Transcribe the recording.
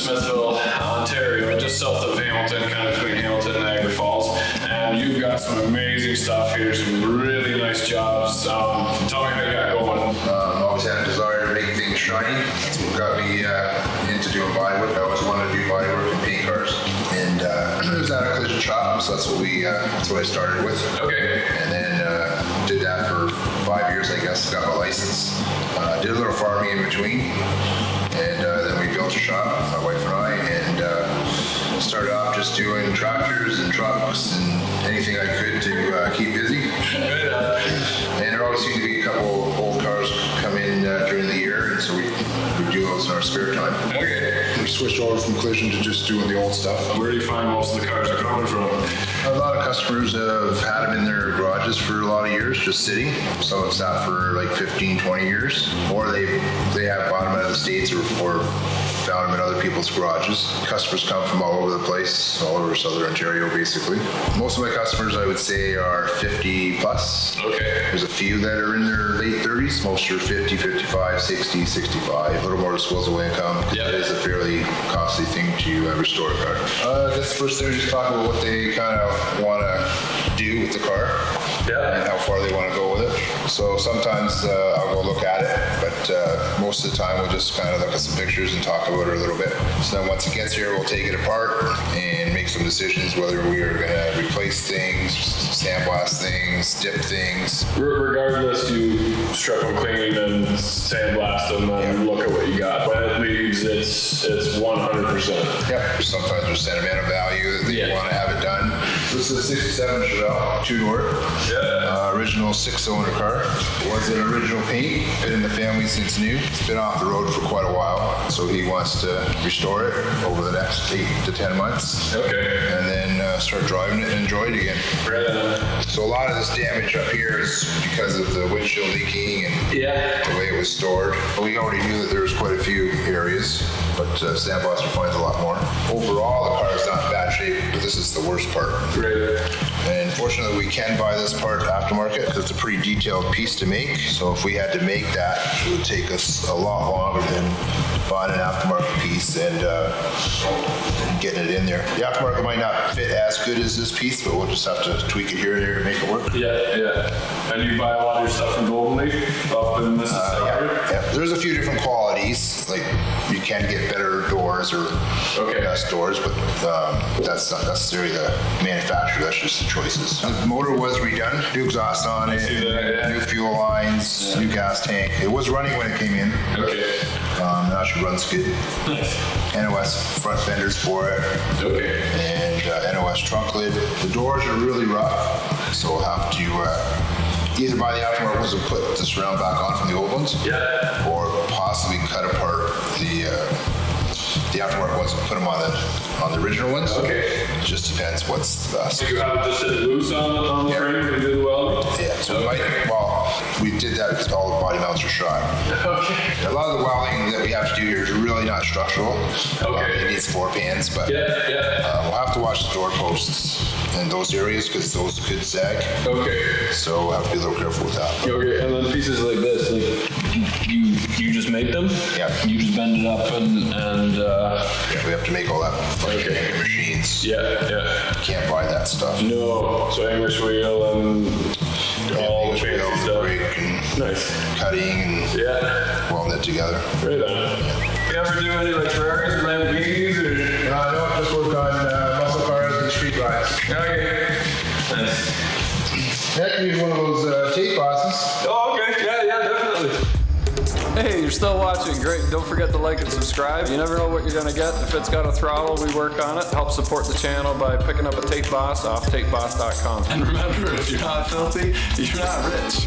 Smithville, Ontario, just south of Hamilton, kind of between Hamilton and Niagara Falls. And you've got some amazing stuff here, some really nice jobs. Tell me how you got going. Always had a desire to make things shiny. That's what got me into doing bodywork. I always wanted to do bodywork and paint cars. And it was at a collision shop, so that's what I started with. Okay. And then did that for 5 years, I guess. Got my license. Did a little farming in between. And then we built a shop, my wife and I, and started off just doing tractors and trucks and anything I could to keep busy. And there always seemed to be a couple old cars come in during the year, and so we do those in our spare time. Okay. We switched over from collision to just doing the old stuff. Where do you find most of the cars are coming from? A lot of customers have had them in their garages for a lot of years, just sitting. Some have sat for like 15, 20 years, or they have bought them out of the States or found them in other people's garages. Customers come from all over the place, all over Southern Ontario, basically. Most of my customers, I would say, are 50 plus. Okay. There's a few that are in their late 30s. Most are 50, 55, 60, 65. A little more disposable income. Yeah. It is a fairly costly thing to restore a car. I guess the first thing is just talk about what they kind of want to do with the car. Yeah. And how far they want to go with it. So sometimes I'll go look at it, but most of the time we'll just kind of look at some pictures and talk about it a little bit. So then once it gets here, we'll take it apart and make some decisions whether we are going to replace things, sandblast things, dip things. Regardless, you strip them clean and sandblast them and look at what you got. When it leaves, it's 100%. Yep. Sometimes there's sentimental value that they want to have it done. This is a 67 Chevelle, two-door. Yeah. Original 6-cylinder car. Was an original paint. Been in the family since new. It's been off the road for quite a while, so he wants to restore it over the next 8 to 10 months. Okay. And then start driving it and enjoy it again. Right. So a lot of this damage up here is because of the windshield leaking and the way it was stored. We already knew that there was quite a few areas, but Sandblaster finds a lot more. Overall, the car is not in bad shape, but this is the worst part. Right. And fortunately, we can buy this part aftermarket because it's a pretty detailed piece to make. So if we had to make that, it would take us a lot longer than buying an aftermarket piece and getting it in there. The aftermarket might not fit as good as this piece, but we'll just have to tweak it here and there to make it work. Yeah. And you buy a lot of your stuff from Golden Leaf up in Mississauga? Yeah. There's a few different qualities. Like you can get better doors or best doors, but that's not necessarily the manufacturer. That's just the choices. The motor was redone. New exhaust on it. New fuel lines. New gas tank. It was running when it came in. Okay. Now it should good. Nice. NOS front fenders for it. Okay. And NOS trunk lid. The doors are really rough, so we'll have to either buy the aftermarket ones and put the surround back on from the old ones, or possibly cut apart the aftermarket ones and put them on the original ones. Okay. It just depends what's the best. So you have it just sit loose on the frame when you do the welding? Yeah, so we did that because all the body mounts are shot. Okay. A lot of the welding that we have to do here is really not structural. Okay. It needs 4 pans, but we'll have to watch the door posts in those areas because those could sag. Okay. So we'll have to be a little careful with that. Okay, and then pieces like this, like you just make them? Yeah. You just bend it up and we have to make all that machines. Yeah. Can't buy that stuff. No, so English wheel and all the fancy stuff. Brake and Nice. cutting and welding it together. Right on. You ever do any like Ferraris or Lamborghinis or? No, just work on muscle cars and street rides. Okay. Nice. That could be one of those tape bosses. Oh, okay. Yeah, definitely. Hey, you're still watching. Great. Don't forget to like and subscribe. You never know what you're going to get. If it's got a throttle, we work on it. Help support the channel by picking up a Tape Boss off tapeboss.com. And remember, if you're not filthy, you're not rich.